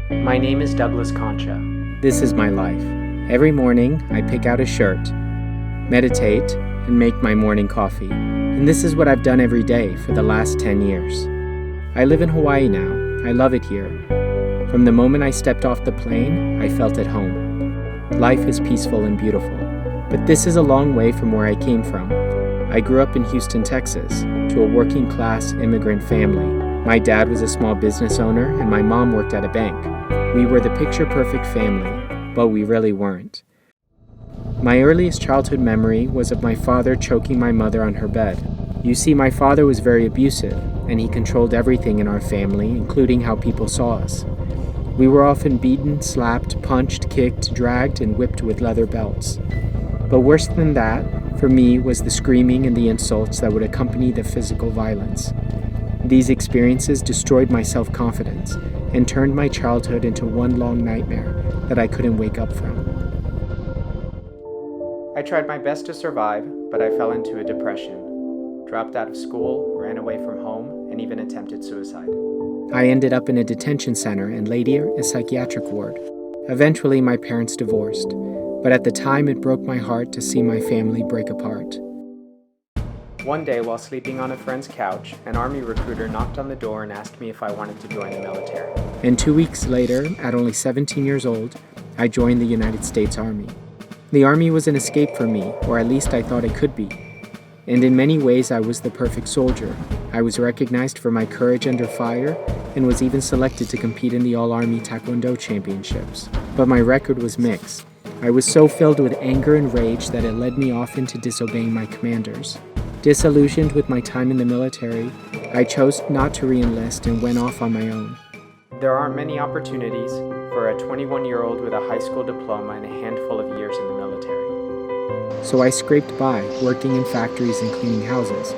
My name is Douglas Concha. This is my life. Every morning, I pick out a shirt, meditate, and make my morning coffee. And this is what I've done every day for the last 10 years. I live in Hawaii now. I love it here. From the moment I stepped off the plane, I felt at home. Life is peaceful and beautiful. But this is a long way from where I came from. I grew up in Houston, Texas, to a working-class immigrant family. My dad was a small business owner, and my mom worked at a bank. We were the picture-perfect family, but we really weren't. My earliest childhood memory was of my father choking my mother on her bed. You see, my father was very abusive, and he controlled everything in our family, including how people saw us. We were often beaten, slapped, punched, kicked, dragged, and whipped with leather belts. But worse than that, for me, was the screaming and the insults that would accompany the physical violence. These experiences destroyed my self-confidence and turned my childhood into one long nightmare that I couldn't wake up from. I tried my best to survive, but I fell into a depression, dropped out of school, ran away from home, and even attempted suicide. I ended up in a detention center and later a psychiatric ward. Eventually, my parents divorced, but at the time it broke my heart to see my family break apart. One day, while sleeping on a friend's couch, an Army recruiter knocked on the door and asked me if I wanted to join the military. And 2 weeks later, at only 17 years old, I joined the United States Army. The Army was an escape for me, or at least I thought it could be. And in many ways, I was the perfect soldier. I was recognized for my courage under fire and was even selected to compete in the All-Army Taekwondo Championships. But my record was mixed. I was so filled with anger and rage that it led me off into disobeying my commanders. Disillusioned with my time in the military, I chose not to re-enlist and went off on my own. There aren't many opportunities for a 21-year-old with a high school diploma and a handful of years in the military. So I scraped by, working in factories and cleaning houses.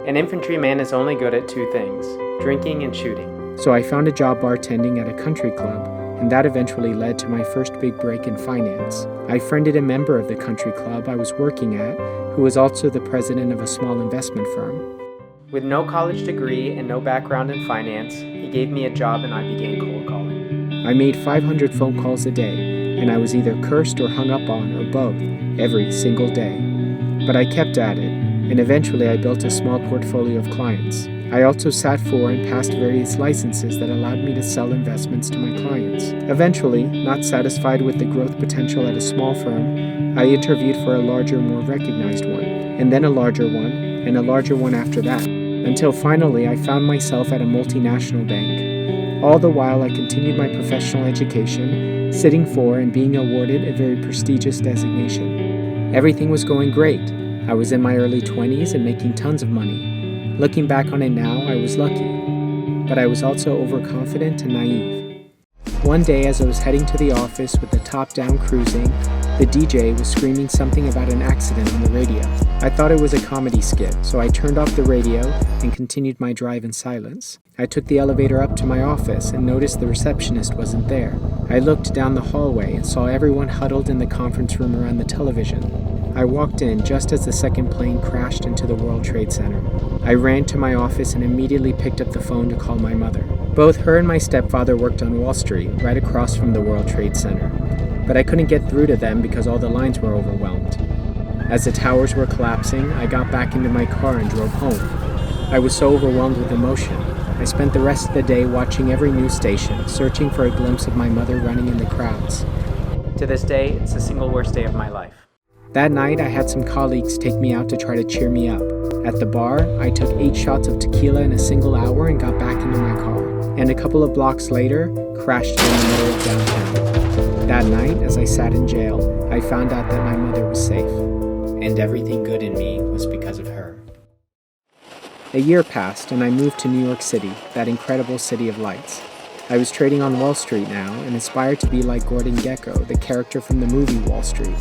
An infantryman is only good at two things, drinking and shooting. So I found a job bartending at a country club, and that eventually led to my first big break in finance. I friended a member of the country club I was working at, who was also the president of a small investment firm. With no college degree and no background in finance, he gave me a job and I began cold calling. I made 500 phone calls a day, and I was either cursed or hung up on, or both, every single day. But I kept at it, and eventually I built a small portfolio of clients. I also sat for and passed various licenses that allowed me to sell investments to my clients. Eventually, not satisfied with the growth potential at a small firm, I interviewed for a larger, more recognized one, and then a larger one, and a larger one after that, until finally I found myself at a multinational bank. All the while I continued my professional education, sitting for and being awarded a very prestigious designation. Everything was going great. I was in my early 20s and making tons of money. Looking back on it now, I was lucky, but I was also overconfident and naive. One day, as I was heading to the office with the top down cruising, the DJ was screaming something about an accident on the radio. I thought it was a comedy skit, so I turned off the radio and continued my drive in silence. I took the elevator up to my office and noticed the receptionist wasn't there. I looked down the hallway and saw everyone huddled in the conference room around the television. I walked in just as the second plane crashed into the World Trade Center. I ran to my office and immediately picked up the phone to call my mother. Both her and my stepfather worked on Wall Street, right across from the World Trade Center. But I couldn't get through to them because all the lines were overwhelmed. As the towers were collapsing, I got back into my car and drove home. I was so overwhelmed with emotion. I spent the rest of the day watching every news station, searching for a glimpse of my mother running in the crowds. To this day, it's the single worst day of my life. That night, I had some colleagues take me out to try to cheer me up. At the bar, I took 8 shots of tequila in a single hour and got back into my car. And a couple of blocks later, crashed in the middle of downtown. That night, as I sat in jail, I found out that my mother was safe. And everything good in me was because of her. A year passed, and I moved to New York City, that incredible city of lights. I was trading on Wall Street now and aspired to be like Gordon Gekko, the character from the movie Wall Street.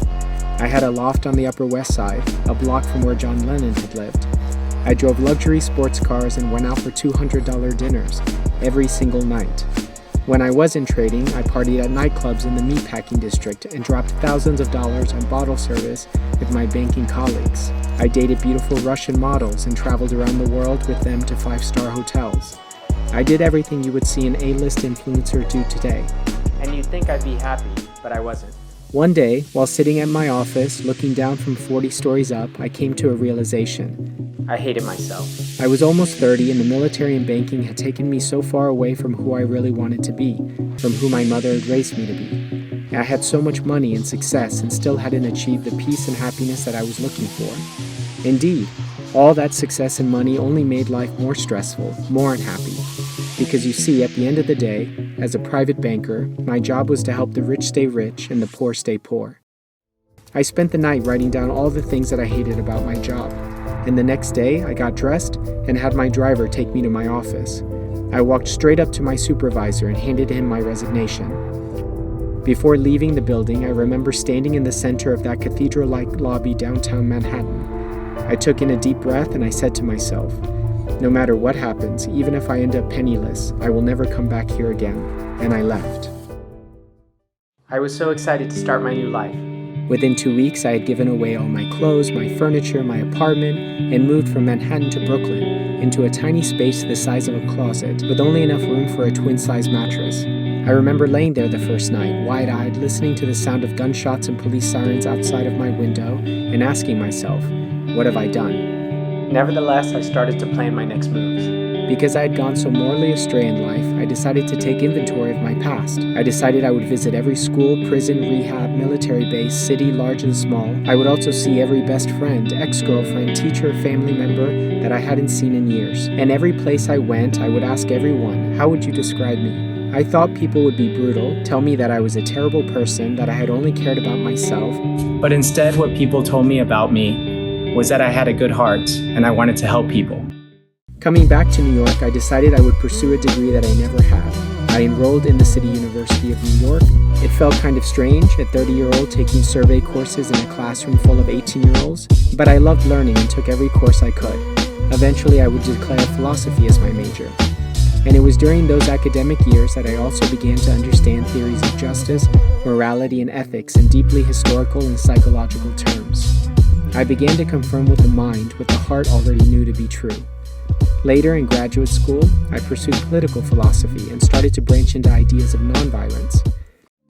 I had a loft on the Upper West Side, a block from where John Lennon had lived. I drove luxury sports cars and went out for $200 dinners every single night. When I wasn't trading, I partied at nightclubs in the meatpacking district and dropped thousands of dollars on bottle service with my banking colleagues. I dated beautiful Russian models and traveled around the world with them to 5-star hotels. I did everything you would see an A-list influencer do today. And you'd think I'd be happy, but I wasn't. One day, while sitting at my office, looking down from 40 stories up, I came to a realization. I hated myself. I was almost 30 and the military and banking had taken me so far away from who I really wanted to be, from who my mother had raised me to be. I had so much money and success and still hadn't achieved the peace and happiness that I was looking for. Indeed, all that success and money only made life more stressful, more unhappy. Because you see, at the end of the day, as a private banker, my job was to help the rich stay rich and the poor stay poor. I spent the night writing down all the things that I hated about my job. And the next day, I got dressed and had my driver take me to my office. I walked straight up to my supervisor and handed him my resignation. Before leaving the building, I remember standing in the center of that cathedral-like lobby downtown Manhattan. I took in a deep breath and I said to myself, no matter what happens, even if I end up penniless, I will never come back here again. And I left. I was so excited to start my new life. Within 2 weeks, I had given away all my clothes, my furniture, my apartment, and moved from Manhattan to Brooklyn, into a tiny space the size of a closet, with only enough room for a twin-size mattress. I remember laying there the first night, wide-eyed, listening to the sound of gunshots and police sirens outside of my window, and asking myself, what have I done? Nevertheless, I started to plan my next moves. Because I had gone so morally astray in life, I decided to take inventory of my past. I decided I would visit every school, prison, rehab, military base, city, large and small. I would also see every best friend, ex-girlfriend, teacher, family member that I hadn't seen in years. And every place I went, I would ask everyone, how would you describe me? I thought people would be brutal, tell me that I was a terrible person, that I had only cared about myself. But instead, what people told me about me was that I had a good heart and I wanted to help people. Coming back to New York, I decided I would pursue a degree that I never had. I enrolled in the City University of New York. It felt kind of strange, a 30-year-old taking survey courses in a classroom full of 18-year-olds, but I loved learning and took every course I could. Eventually, I would declare philosophy as my major. And it was during those academic years that I also began to understand theories of justice, morality, and ethics in deeply historical and psychological terms. I began to confirm with the mind what the heart already knew to be true. Later in graduate school, I pursued political philosophy and started to branch into ideas of nonviolence.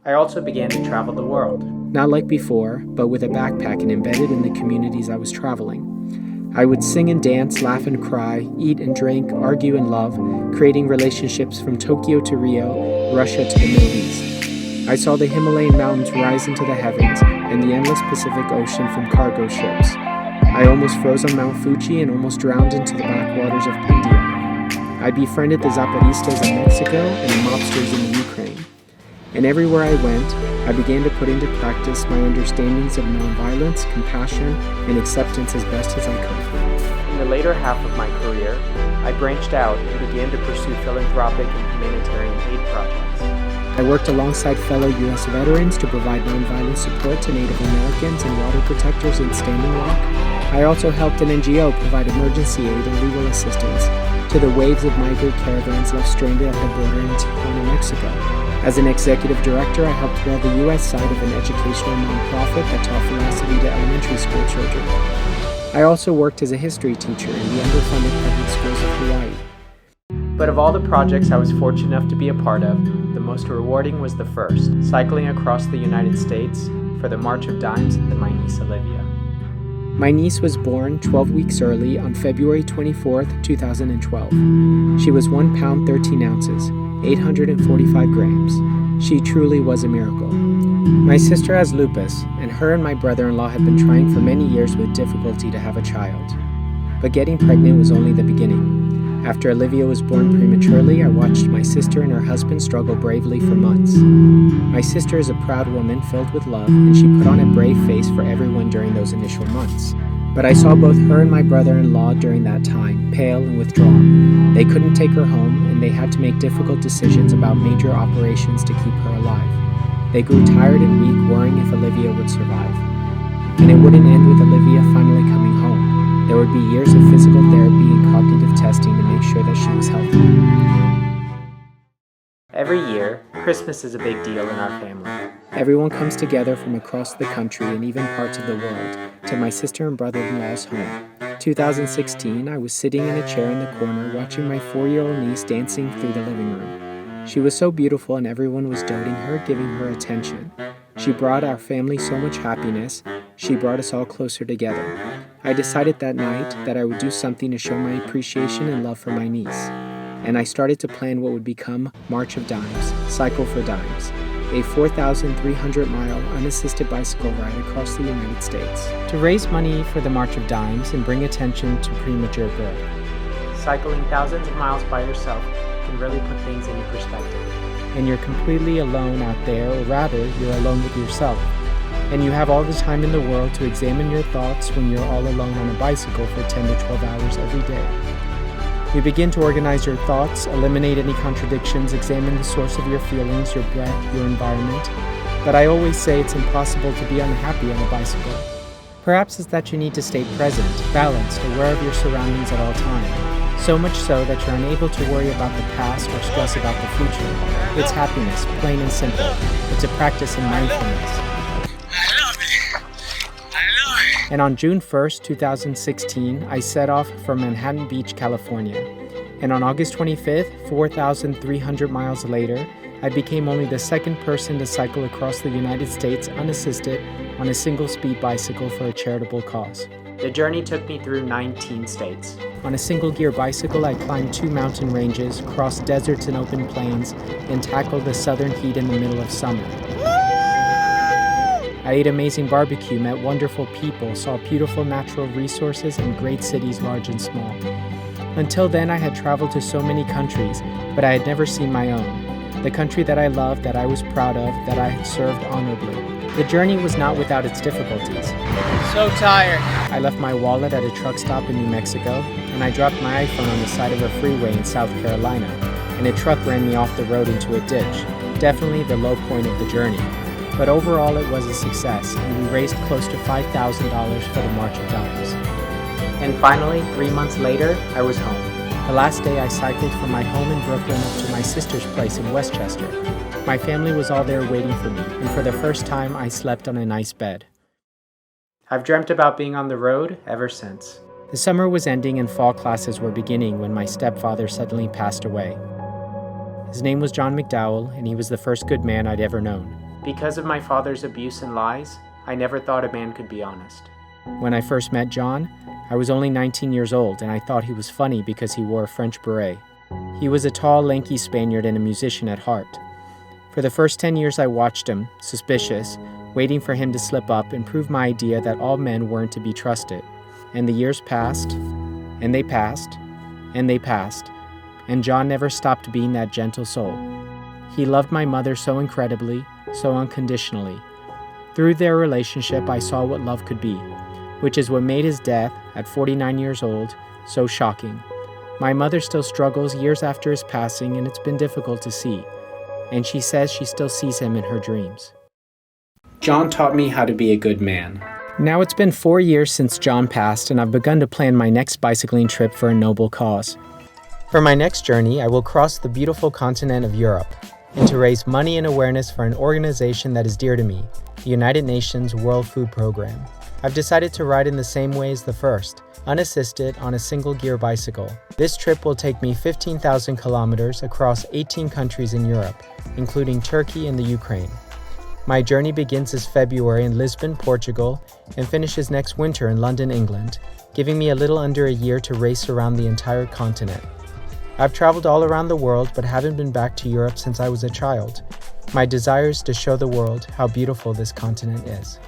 I also began to travel the world. Not like before, but with a backpack and embedded in the communities I was traveling. I would sing and dance, laugh and cry, eat and drink, argue and love, creating relationships from Tokyo to Rio, Russia to the Middle East. I saw the Himalayan mountains rise into the heavens and the endless Pacific Ocean from cargo ships. I almost froze on Mount Fuji and almost drowned into the backwaters of India. I befriended the Zapatistas in Mexico and the mobsters in the Ukraine. And everywhere I went, I began to put into practice my understandings of nonviolence, compassion, and acceptance as best as I could. In the later half of my career, I branched out and began to pursue philanthropic and humanitarian aid projects. I worked alongside fellow U.S. veterans to provide nonviolent support to Native Americans and water protectors in Standing Rock. I also helped an NGO provide emergency aid and legal assistance to the waves of migrant caravans left stranded at the border in Tijuana, Mexico. As an executive director, I helped build the U.S. side of an educational nonprofit that taught philosophy to elementary school children. I also worked as a history teacher in the underfunded public schools of Hawaii. But of all the projects I was fortunate enough to be a part of, the most rewarding was the first, cycling across the United States for the March of Dimes and my niece Olivia. My niece was born 12 weeks early on February 24, 2012. She was 1 pound 13 ounces, 845 grams. She truly was a miracle. My sister has lupus, and her and my brother-in-law have been trying for many years with difficulty to have a child. But getting pregnant was only the beginning. After Olivia was born prematurely, I watched my sister and her husband struggle bravely for months. My sister is a proud woman filled with love, and she put on a brave face for everyone during those initial months. But I saw both her and my brother-in-law during that time, pale and withdrawn. They couldn't take her home, and they had to make difficult decisions about major operations to keep her alive. They grew tired and weak, worrying if Olivia would survive. And it wouldn't end with Olivia finally coming home. There would be years of physical therapy and cognitive testing to make sure that she was healthy. Every year, Christmas is a big deal in our family. Everyone comes together from across the country and even parts of the world to my sister and brother-in-law's home 2016, I was sitting in a chair in the corner watching my 4-year-old niece dancing through the living room. She was so beautiful and everyone was doting her, giving her attention. She brought our family so much happiness. She brought us all closer together. I decided that night that I would do something to show my appreciation and love for my niece. And I started to plan what would become March of Dimes, Cycle for Dimes, a 4,300-mile unassisted bicycle ride across the United States to raise money for the March of Dimes and bring attention to premature birth. Cycling thousands of miles by yourself can really put things into perspective. And you're completely alone out there, or rather, you're alone with yourself. And you have all the time in the world to examine your thoughts when you're all alone on a bicycle for 10 to 12 hours every day. You begin to organize your thoughts, eliminate any contradictions, examine the source of your feelings, your breath, your environment. But I always say it's impossible to be unhappy on a bicycle. Perhaps it's that you need to stay present, balanced, aware of your surroundings at all times. So much so that you're unable to worry about the past or stress about the future. It's happiness, plain and simple. It's a practice in mindfulness. And on June 1st, 2016, I set off from Manhattan Beach, California. And on August 25th, 4,300 miles later, I became only the second person to cycle across the United States unassisted on a single-speed bicycle for a charitable cause. The journey took me through 19 states. On a single-gear bicycle, I climbed 2 mountain ranges, crossed deserts and open plains, and tackled the southern heat in the middle of summer. I ate amazing barbecue, met wonderful people, saw beautiful natural resources and great cities large and small. Until then, I had traveled to so many countries, but I had never seen my own. The country that I loved, that I was proud of, that I had served honorably. The journey was not without its difficulties. So tired. I left my wallet at a truck stop in New Mexico, and I dropped my iPhone on the side of a freeway in South Carolina, and a truck ran me off the road into a ditch. Definitely the low point of the journey. But overall, it was a success, and we raised close to $5,000 for the March of Dimes. And finally, 3 months later, I was home. The last day I cycled from my home in Brooklyn up to my sister's place in Westchester. My family was all there waiting for me, and for the first time, I slept on a nice bed. I've dreamt about being on the road ever since. The summer was ending and fall classes were beginning when my stepfather suddenly passed away. His name was John McDowell, and he was the first good man I'd ever known. Because of my father's abuse and lies, I never thought a man could be honest. When I first met John, I was only 19 years old, and I thought he was funny because he wore a French beret. He was a tall, lanky Spaniard and a musician at heart. For the first 10 years I watched him, suspicious, waiting for him to slip up and prove my idea that all men weren't to be trusted. And the years passed, and they passed, and they passed, and John never stopped being that gentle soul. He loved my mother so incredibly, so unconditionally. Through their relationship, I saw what love could be, which is what made his death, at 49 years old, so shocking. My mother still struggles years after his passing, and it's been difficult to see. And she says she still sees him in her dreams. John taught me how to be a good man. Now it's been 4 years since John passed, and I've begun to plan my next bicycling trip for a noble cause. For my next journey, I will cross the beautiful continent of Europe, and to raise money and awareness for an organization that is dear to me, the United Nations World Food Program. I've decided to ride in the same way as the first, unassisted on a single-gear bicycle. This trip will take me 15,000 kilometers across 18 countries in Europe, including Turkey and the Ukraine. My journey begins this February in Lisbon, Portugal, and finishes next winter in London, England, giving me a little under a year to race around the entire continent. I've traveled all around the world but haven't been back to Europe since I was a child. My desire is to show the world how beautiful this continent is.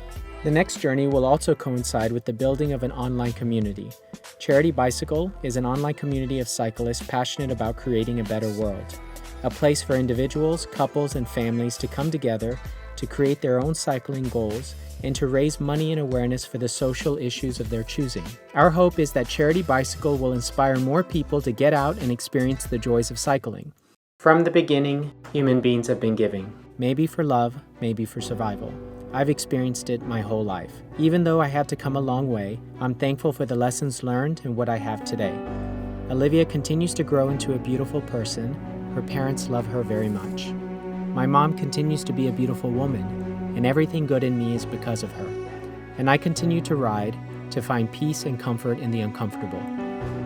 The next journey will also coincide with the building of an online community. Charity Bicycle is an online community of cyclists passionate about creating a better world. A place for individuals, couples, and families to come together to create their own cycling goals and to raise money and awareness for the social issues of their choosing. Our hope is that Charity Bicycle will inspire more people to get out and experience the joys of cycling. From the beginning, human beings have been giving. Maybe for love, maybe for survival. I've experienced it my whole life. Even though I had to come a long way, I'm thankful for the lessons learned and what I have today. Olivia continues to grow into a beautiful person. Her parents love her very much. My mom continues to be a beautiful woman, and everything good in me is because of her. And I continue to ride, to find peace and comfort in the uncomfortable.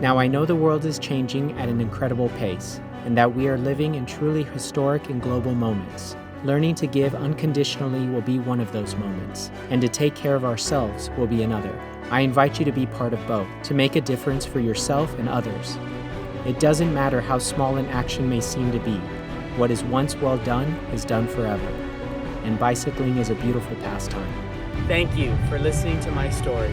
Now, I know the world is changing at an incredible pace, and that we are living in truly historic and global moments. Learning to give unconditionally will be one of those moments, and to take care of ourselves will be another. I invite you to be part of both, to make a difference for yourself and others. It doesn't matter how small an action may seem to be. What is once well done is done forever. And bicycling is a beautiful pastime. Thank you for listening to my story.